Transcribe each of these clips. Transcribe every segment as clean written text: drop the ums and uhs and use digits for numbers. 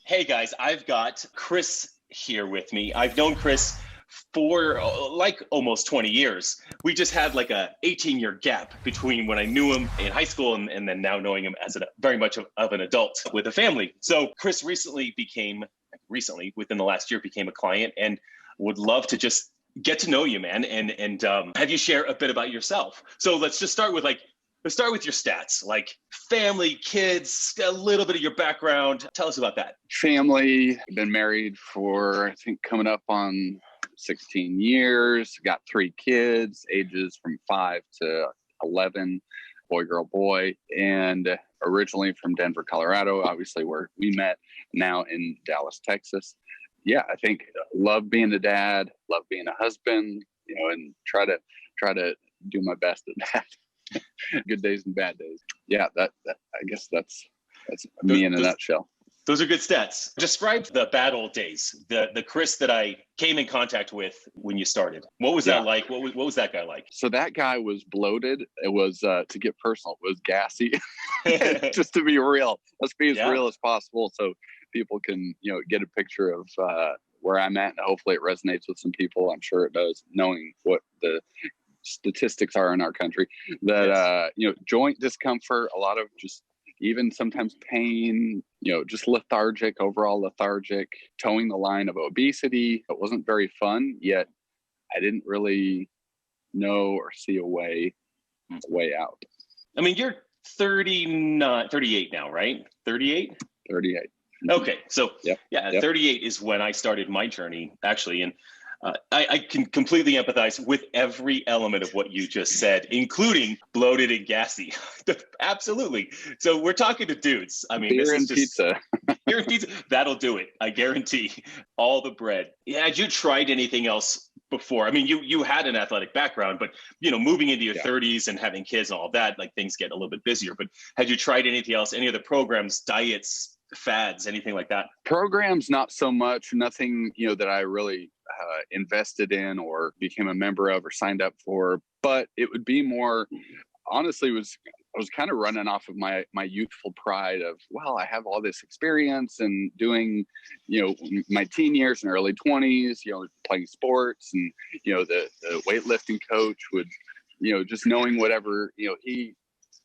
Hey guys, I've got Chris here with me. I've known Chris for like almost 20 years. We just had like a 18-year gap between when I knew him in high school and then now knowing him as very much of an adult with a family. So Chris recently, within the last year, became a client and would love to just get to know you, man, and have you share a bit about yourself. So let's start with your stats, like family, kids, a little bit of your background. Tell us about that. Family, been married for, I think, coming up on 16 years. Got 3 kids, ages from 5 to 11, boy, girl, boy. And originally from Denver, Colorado, obviously where we met, now in Dallas, Texas. Yeah, I think love being a dad, love being a husband, and try to do my best at that. Good days and bad days. Yeah, that I guess that's me in a nutshell. Those are good stats. Describe the bad old days, the Chris that I came in contact with when you started. What was that like? What was that guy like? So that guy was bloated. It was, to get personal, it was gassy. Just to be real. Let's be as real as possible so people can, get a picture of where I'm at, and hopefully it resonates with some people. I'm sure it does, knowing what the statistics are in our country, that joint discomfort, a lot of just even sometimes pain, just overall lethargic, towing the line of obesity. It wasn't very fun, yet I didn't really know or see a way out. I mean, you're 38 now, right? 38. Okay, so yep. 38 is when I started my journey, actually, and I can completely empathize with every element of what you just said, including bloated and gassy. Absolutely. So we're talking to dudes. I mean, beer and pizza. Beer and pizza. That'll do it. I guarantee. All the bread. Yeah. Had you tried anything else before? I mean, you had an athletic background, but moving into your 30s and having kids and all that, like things get a little bit busier. But had you tried anything else? Any other programs, diets, fads, anything like that? Programs, not so much. Nothing, that I really invested in or became a member of or signed up for. But it would be more, honestly, I was kind of running off of my youthful pride of, well, I have all this experience and doing, my teen years and early 20s, playing sports, and, the weightlifting coach would, just knowing whatever, he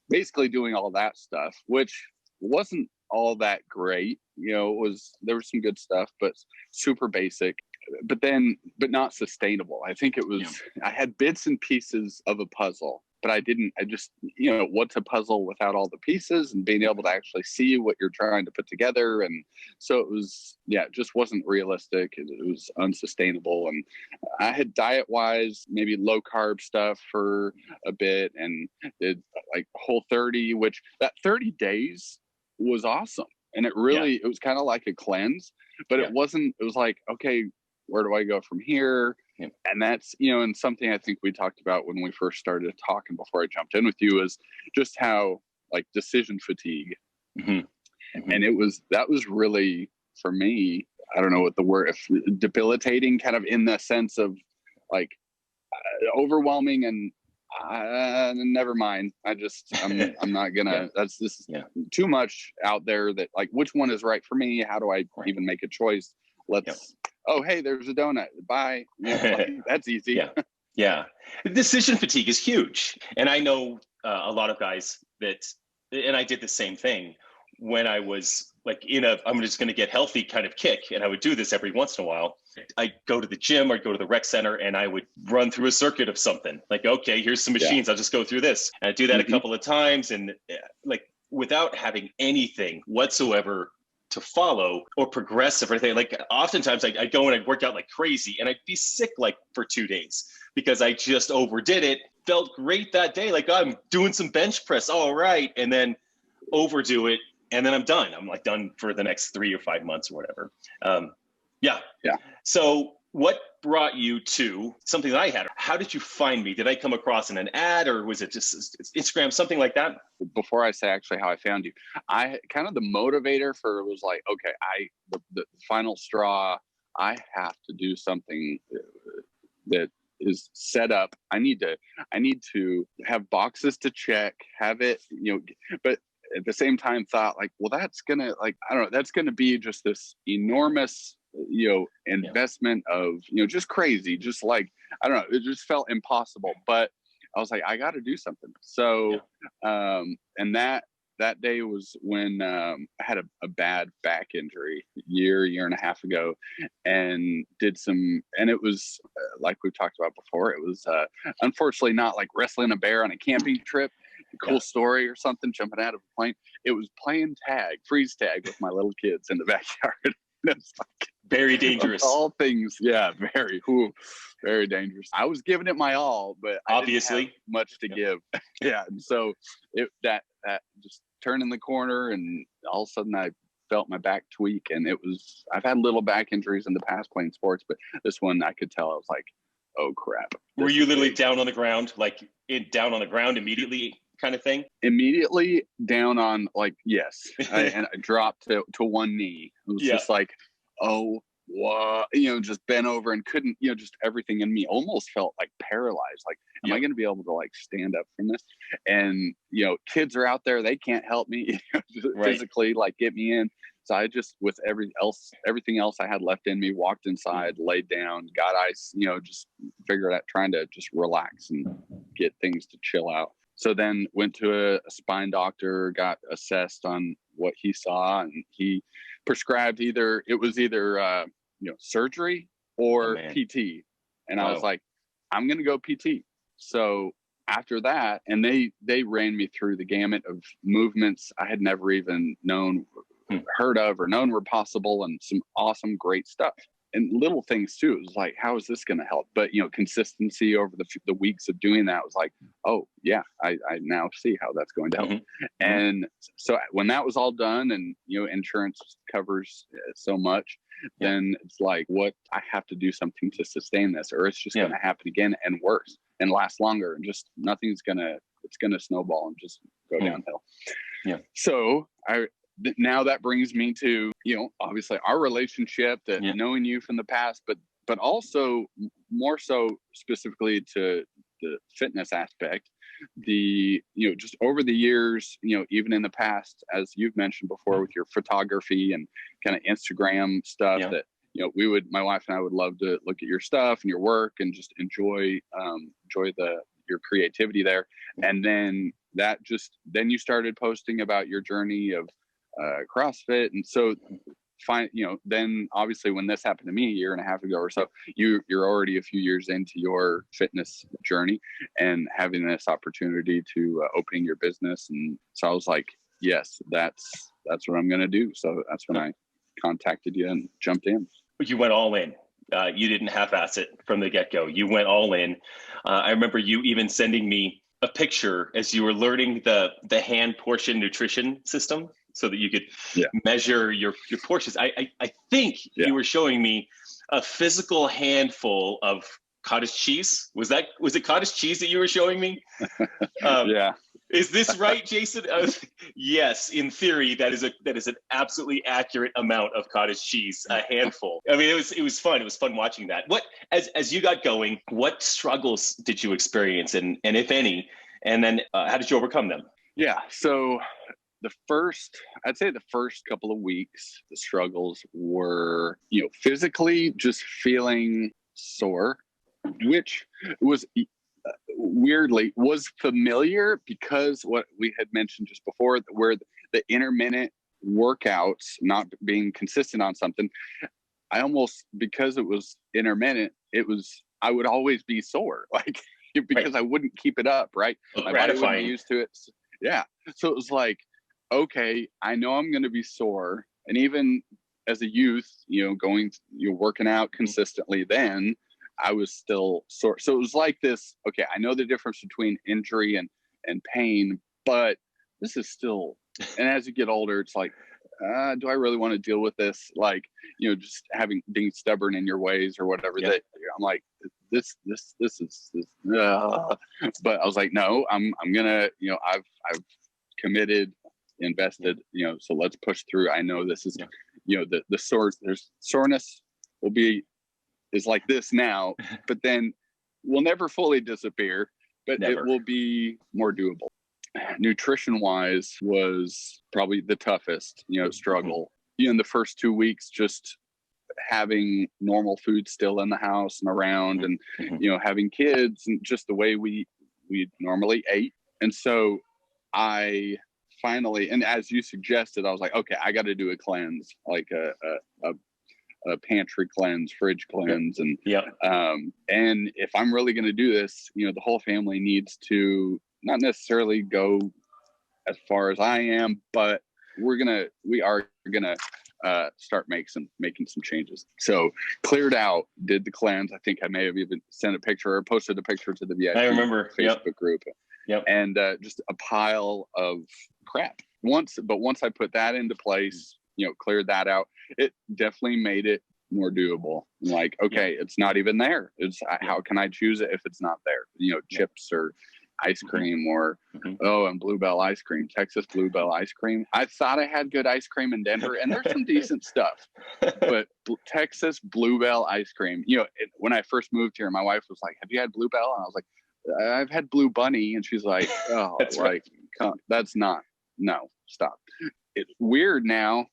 basically doing all that stuff, which wasn't all that great. There was some good stuff, but super basic, but not sustainable. I think it was, I had bits and pieces of a puzzle, but I just, what's a puzzle without all the pieces and being able to actually see what you're trying to put together. And so it was, it just wasn't realistic. It was unsustainable. And I had diet wise, maybe low carb stuff for a bit, and did like Whole30, which that 30 days was awesome. And it really, it was kind of like a cleanse, but it was like, okay, where do I go from here? Yeah. And that's, and something I think we talked about when we first started talking before I jumped in with you, is just how like decision fatigue. Mm-hmm. Mm-hmm. And that was really, for me, I don't know what the word, debilitating, kind of in the sense of like overwhelming and never mind. I'm not gonna, this is too much out there that like, which one is right for me? How do I even make a choice? Oh, hey, there's a donut. Bye. That's easy. Yeah. Decision fatigue is huge. And I know a lot of guys and I did the same thing when I was like I'm just going to get healthy kind of kick. And I would do this every once in a while. I'd go to the gym or I'd go to the rec center and I would run through a circuit of something like, okay, here's some machines. I'll just go through this. And I'd do that a couple of times, and like without having anything whatsoever to follow or progress or anything. Like oftentimes I'd go and I'd work out like crazy and I'd be sick like for 2 days because I just overdid it. Felt great that day. Like, I'm doing some bench press. All right. And then overdo it. And then I'm done. I'm like done for the next 3 or 5 months or whatever. Yeah. So what brought you to something that I had? How did you find me? Did I come across in an ad, or was it just Instagram, something like that? Before I say actually how I found you, I kind of the motivator for was like, okay, the final straw, I have to do something that is set up. I need to have boxes to check, have it, but at the same time thought like, well, that's gonna, like, I don't know, that's gonna be just this enormous, investment of, just crazy, just like, I don't know, it just felt impossible. But I was like, I got to do something. So, and that day was when I had a bad back injury year and a half ago, and and it was like we've talked about before, it was unfortunately not like wrestling a bear on a camping trip, cool story or something, jumping out of a plane. It was playing freeze tag with my little kids in the backyard. It's like, very dangerous. All things, very dangerous. I was giving it my all, but obviously I didn't have much to give. And so that just turning the corner, and all of a sudden I felt my back tweak, and I've had little back injuries in the past playing sports, but this one I could tell I was like, oh crap. Were you literally down on the ground, down on the ground immediately kind of thing? Immediately down on, like, yes. And I dropped to one knee. It was just like, oh, what? Just bent over and couldn't, just everything in me almost felt like paralyzed. Like, am I going to be able to like stand up from this? And, kids are out there, they can't help me physically, like get me in. So I just, with everything else I had left in me, walked inside, laid down, got ice, just figured out, trying to just relax and get things to chill out. So then went to a spine doctor, got assessed on what he saw, and he prescribed either surgery or PT. And I was like, I'm going to go PT. So after that, and they ran me through the gamut of movements I had never even heard of or known were possible, and some awesome, great stuff. And little things too. It was like, how is this going to help? But, consistency over the weeks of doing that was like, oh yeah, I now see how that's going to help. Mm-hmm. And so when that was all done, and, insurance covers so much, then it's like, what, I have to do something to sustain this, or it's just going to happen again and worse and last longer, and just it's going to snowball and just go downhill. Yeah. So now that brings me to, obviously our relationship, that knowing you from the past, but also more so specifically to the fitness aspect, just over the years, even in the past, as you've mentioned before with your photography and kind of Instagram stuff, that, my wife and I would love to look at your stuff and your work and just enjoy your creativity there. And then then you started posting about your journey of CrossFit. And so then obviously when this happened to me a year and a half ago or so, you're already a few years into your fitness journey and having this opportunity to opening your business. And so I was like, yes, that's what I'm going to do. So that's when I contacted you and jumped in. You went all in. You didn't half-ass it from the get-go. You went all in. I remember you even sending me a picture as you were learning the hand portion nutrition system, so that you could measure your portions. I think you were showing me a physical handful of cottage cheese. Was it cottage cheese that you were showing me? Yeah. Is this right, Jason? Yes, in theory, that is an absolutely accurate amount of cottage cheese, a handful. I mean, it was fun. It was fun watching that. What, as you got going, what struggles did you experience, and if any, and then how did you overcome them? Yeah. So I'd say the first couple of weeks, the struggles were, physically just feeling sore, which was weirdly was familiar because what we had mentioned just before, where the intermittent workouts, not being consistent on something, I almost, because it was intermittent, I would always be sore, like, because I wouldn't keep it up, right? My body wouldn't be used to it. Yeah. So it was like, okay, I know I'm going to be sore. And even as a youth, working out consistently, then I was still sore. So it was like this, okay, I know the difference between injury and pain, but this is still, and as you get older, it's like, do I really want to deal with this? Like, just being stubborn in your ways or whatever. That I'm like, this is. But I was like, no, I'm gonna, I've committed, invested, so let's push through. I know this is, there's soreness is like this now, but then will never fully disappear, but it will be more doable. nutrition wise was probably the toughest, struggle. In the first 2 weeks, just having normal food still in the house and around, and having kids, and just the way we normally ate. And so I finally, and as you suggested, I was like, okay, I got to do a cleanse, like a pantry cleanse, fridge cleanse. And and if I'm really going to do this, the whole family needs to not necessarily go as far as I am, but we are gonna start making some changes. So cleared out, did the cleanse. I think I may have even sent a picture or posted a picture to the VIP I remember Facebook group. And just a pile of crap. Once I put that into place, cleared that out, it definitely made it more doable. Like, okay, it's not even there. It's how can I choose it if it's not there? Chips or ice cream or and Bluebell ice cream, Texas Bluebell ice cream. I thought I had good ice cream in Denver, and there's some decent stuff, but Texas Bluebell ice cream. When I first moved here, my wife was like, "Have you had Bluebell?" And I was like, "I've had Blue Bunny," and she's like, "Oh, that's like right. That's not. No, stop." It's weird now,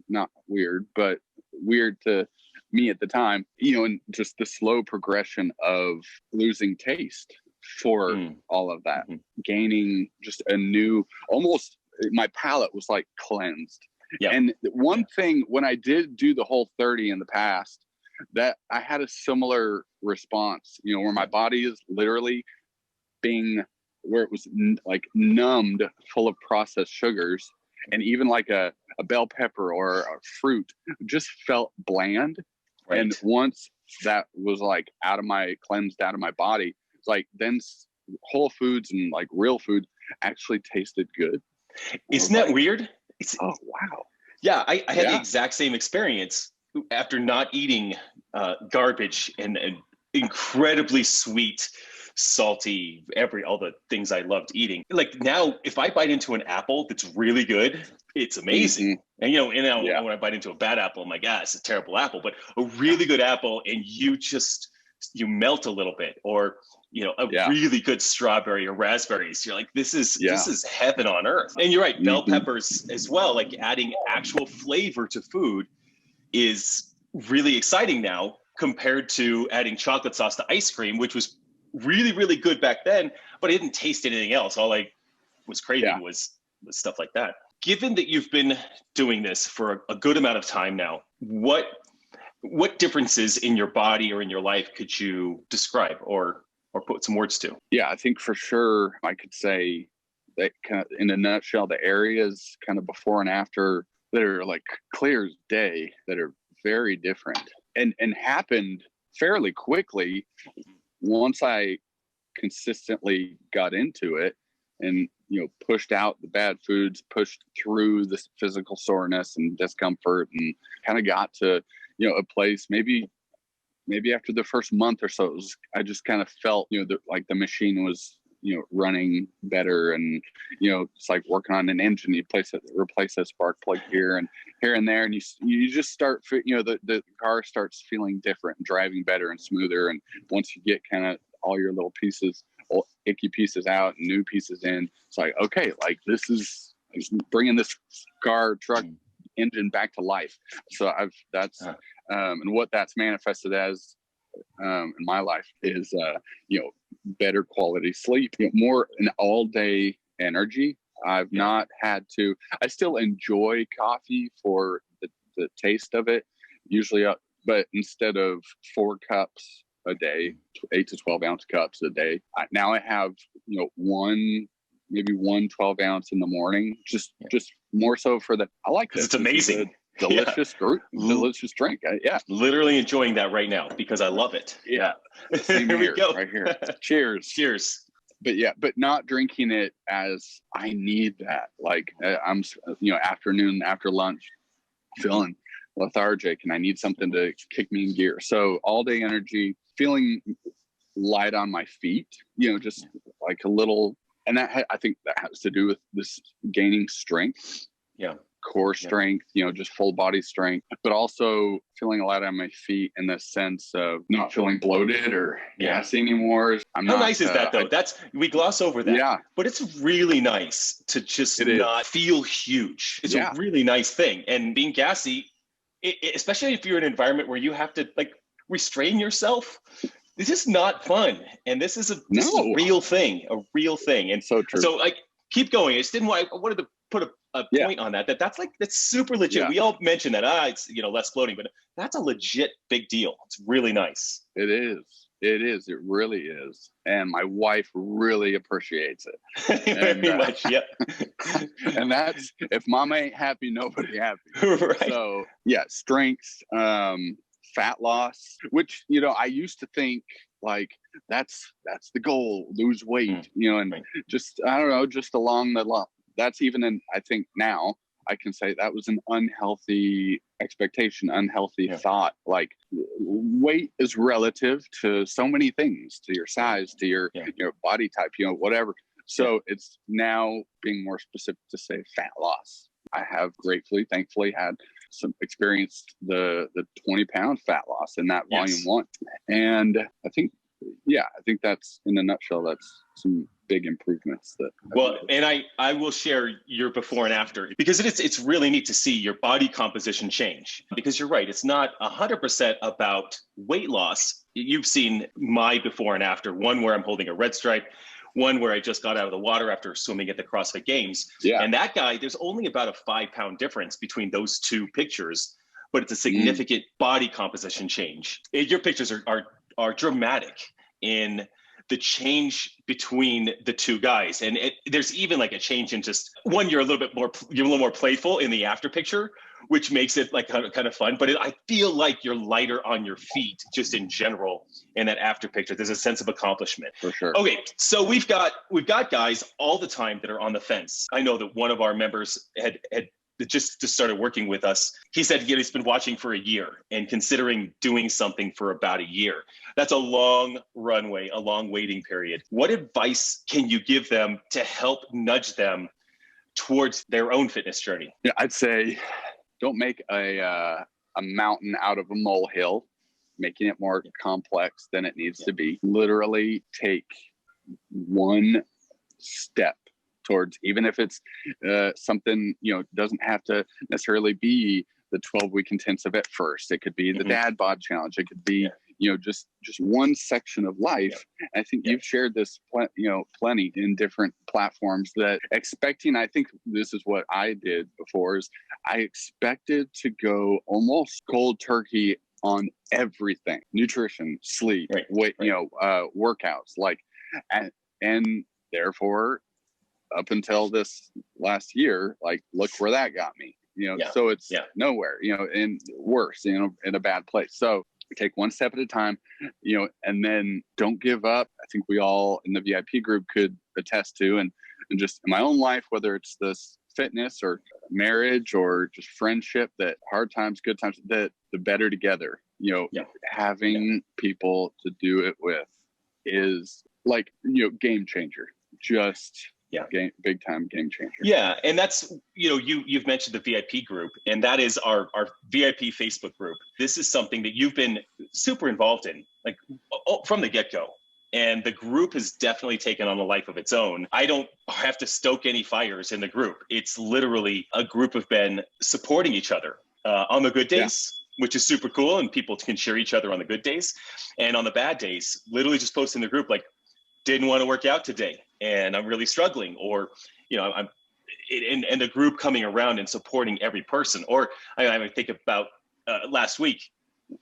not weird, but weird to me at the time. And just the slow progression of losing taste for all of that, gaining just a new, almost my palate was like cleansed. And one thing, when I did do the whole 30 in the past, that I had a similar response, where my body is literally where it was like numbed, full of processed sugars, and even like a bell pepper or a fruit just felt bland. Right. And once that was like cleansed out of my body, it's like then whole foods and like real food actually tasted good. Isn't that weird? Oh, wow. Yeah, I had the exact same experience after not eating garbage and incredibly sweet, salty, all the things I loved eating. Like now, if I bite into an apple that's really good, it's amazing. And when I bite into a bad apple, I'm like, it's a terrible apple. But a really good apple, and you melt a little bit, or really good strawberry or raspberries. You're like, this is heaven on earth. And you're right, bell peppers as well. Like adding actual flavor to food is really exciting now compared to adding chocolate sauce to ice cream, which was really, really good back then, but I didn't taste anything else. All I was craving was stuff like that. Given that you've been doing this for a good amount of time now, what differences in your body or in your life could you describe or put some words to? Yeah, I think for sure I could say that kind of in a nutshell, the areas kind of before and after that are like clear as day, that are very different and happened fairly quickly once I consistently got into it and, pushed out the bad foods, pushed through this physical soreness and discomfort, and kind of got to, a place maybe after the first month or so, I just kind of felt, like the machine was, running better, and, it's like working on an engine. You replace a spark plug here and there, and you just start, the car starts feeling different and driving better and smoother. And once you get kind of all your little pieces, icky pieces out and new pieces in, it's like, okay, like this is bringing this truck engine back to life. So and what that's manifested as in my life is better quality sleep, more an all day energy. I've not had to. I still enjoy coffee for the taste of it usually, but instead of 4 cups a day, 8 to 12 ounce cups a day, now I have maybe one 12 ounce in the morning, just more so for I like this. It's amazing. Delicious delicious drink. Literally enjoying that right now because I love it. Here we go. Right here. Cheers. But not drinking it as I need that. Like I'm afternoon after lunch feeling lethargic and I need something to kick me in gear. So all day energy, feeling light on my feet, just like a little, and I think that has to do with this gaining strength. core strength, just full body strength, but also feeling light on my feet in the sense of not feeling bloated or gassy anymore. How nice is that though? We gloss over that. Yeah. But it's really nice to just not feel huge. It's a really nice thing. And being gassy, especially if you're in an environment where you have to like restrain yourself, this is not fun. And this is a real thing, And so true. So like, keep going. I wanted to put a point on that's super legit. We all mention that, it's, less bloating, but that's a legit big deal. It's really nice. It is. It really is. And my wife really appreciates it. Very much. Yep. And that's, if mom ain't happy, nobody happy. Right. So strength, fat loss, which, I used to think like that's the goal, lose weight, and just, I don't know, just along the line. That's even I think now I can say that was an unhealthy expectation, unhealthy thought. Like weight is relative to so many things, to your size, to your body type, whatever. So it's now being more specific to say fat loss. I have thankfully had experienced the 20-pound fat loss in that volume 1. And I think that's, in a nutshell, that's some big improvements and I will share your before and after, because it's really neat to see your body composition change, because you're right. It's not 100% about weight loss. You've seen my before and after, one where I'm holding a red stripe, one where I just got out of the water after swimming at the CrossFit Games. Yeah. And that guy, there's only about a 5-pound difference between those two pictures, but it's a significant body composition change. Your pictures are dramatic in the change between the two guys. And there's even like a change in just one, you're a little more playful in the after picture, which makes it like kind of fun. But I feel like you're lighter on your feet just in general in that after picture. There's a sense of accomplishment. For sure. Okay, so we've got guys all the time that are on the fence. I know that one of our members had just started working with us. He said he's been watching for a year and considering doing something for about a year. That's a long runway, a long waiting period. What advice can you give them to help nudge them towards their own fitness journey? Yeah, I'd say don't make a mountain out of a molehill, making it more complex than it needs to be. Literally take one step towards, even if it's something, doesn't have to necessarily be the 12-week intensive at first. It could be the dad bod challenge. It could be, just one section of life. I think you've shared this, plenty in different platforms, that expecting, I think this is what I did before, is I expected to go almost cold turkey on everything: nutrition, sleep, weight, workouts, and therefore, up until this last year, like, look where that got me, so it's nowhere, and worse, in a bad place. So take one step at a time, and then don't give up. I think we all in the VIP group could attest to, and just in my own life, whether it's this fitness or marriage or just friendship, that hard times, good times, that the better together, having people to do it with is like, game changer. Just big time game changer. Yeah. And that's, you've mentioned the VIP group, and that is our VIP Facebook group. This is something that you've been super involved in, like from the get-go. And the group has definitely taken on a life of its own. I don't have to stoke any fires in the group. It's literally a group of men supporting each other on the good days, which is super cool. And people can cheer each other on the good days. And on the bad days, literally just post in the group, like, didn't want to work out today and I'm really struggling, or, I'm and the group coming around and supporting every person. Or I think about last week,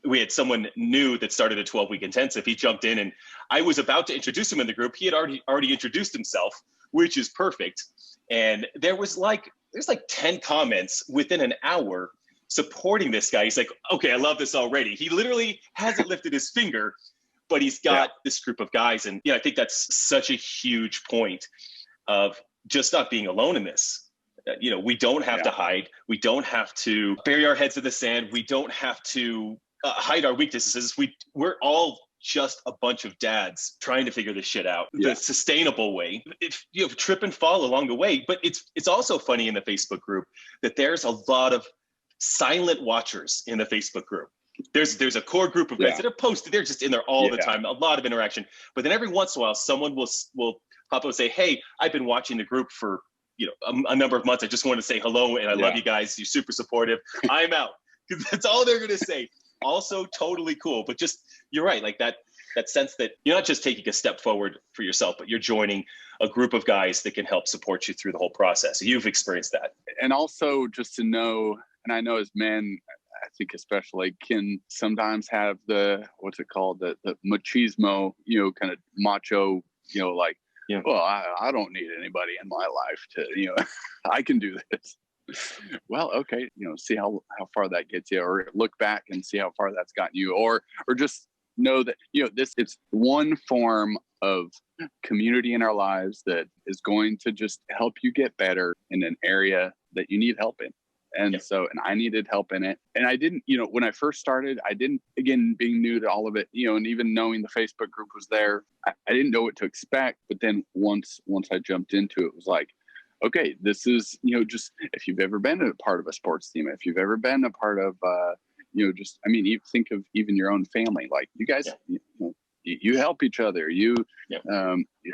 we had someone new that started a 12-week intensive. He jumped in and I was about to introduce him in the group. He had already introduced himself, which is perfect. And there's like 10 comments within an hour supporting this guy. He's like, okay, I love this already. He literally hasn't lifted his finger, but he's got this group of guys. And I think that's such a huge point of just not being alone in this. We don't have to hide. We don't have to bury our heads in the sand. We don't have to hide our weaknesses. We're all just a bunch of dads trying to figure this shit out the sustainable way. If you have trip and fall along the way, but it's also funny in the Facebook group that there's a lot of silent watchers in the Facebook group. There's a core group of guys that are posted. They're just in there all the time, a lot of interaction. But then every once in a while, someone will pop up and say, hey, I've been watching the group for a number of months. I just want to say hello and I love you guys. You're super supportive. I'm out. Because that's all they're going to say. Also totally cool. But just, you're right, like that sense that you're not just taking a step forward for yourself, but you're joining a group of guys that can help support you through the whole process. You've experienced that. And also just to know, and I know as men, I think especially, can sometimes have the machismo, kind of macho, like, well, I don't need anybody in my life to, I can do this. Well, okay, see how far that gets you, or look back and see how far that's gotten you, or just know that, it's one form of community in our lives that is going to just help you get better in an area that you need help in. And and I needed help in it. And I didn't, when I first started, I didn't, again, being new to all of it, and even knowing the Facebook group was there, I didn't know what to expect. But then once I jumped into it, it was like, okay, this is, just, if you've ever been a part of a sports team, if you've ever been a part of, you think of even your own family, like you guys, you help each other, you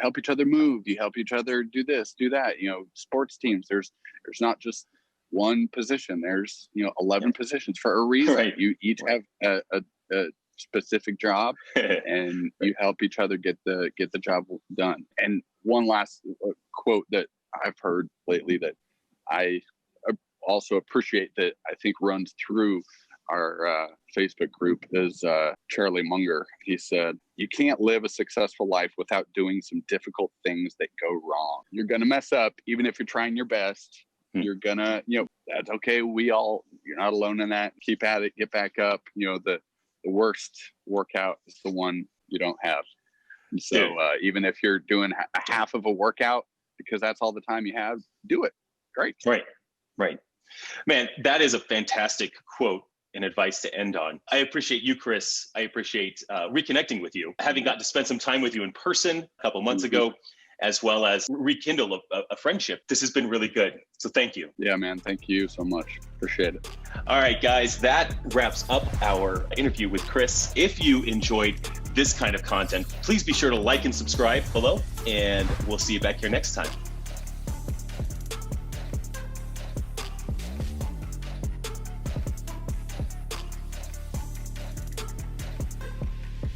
help each other move, you help each other do this, do that, sports teams, there's not just one position, there's 11 positions for a reason. Right. You each have a specific job and you help each other get the job done. And one last quote that I've heard lately that I also appreciate, that I think runs through our Facebook group, is Charlie Munger. He said, you can't live a successful life without doing some difficult things that go wrong. You're going to mess up, even if you're trying your best. You're gonna, that's okay. You're not alone in that. Keep at it, get back up. The worst workout is the one you don't have. And so even if you're doing a half of a workout, because that's all the time you have, do it. Great. Right. Man, that is a fantastic quote and advice to end on. I appreciate you, Chris. I appreciate reconnecting with you, having gotten to spend some time with you in person a couple months ago, as well as rekindle a friendship. This has been really good. So thank you. Yeah, man. Thank you so much. Appreciate it. All right, guys, that wraps up our interview with Chris. If you enjoyed this kind of content, please be sure to like and subscribe below, and we'll see you back here next time.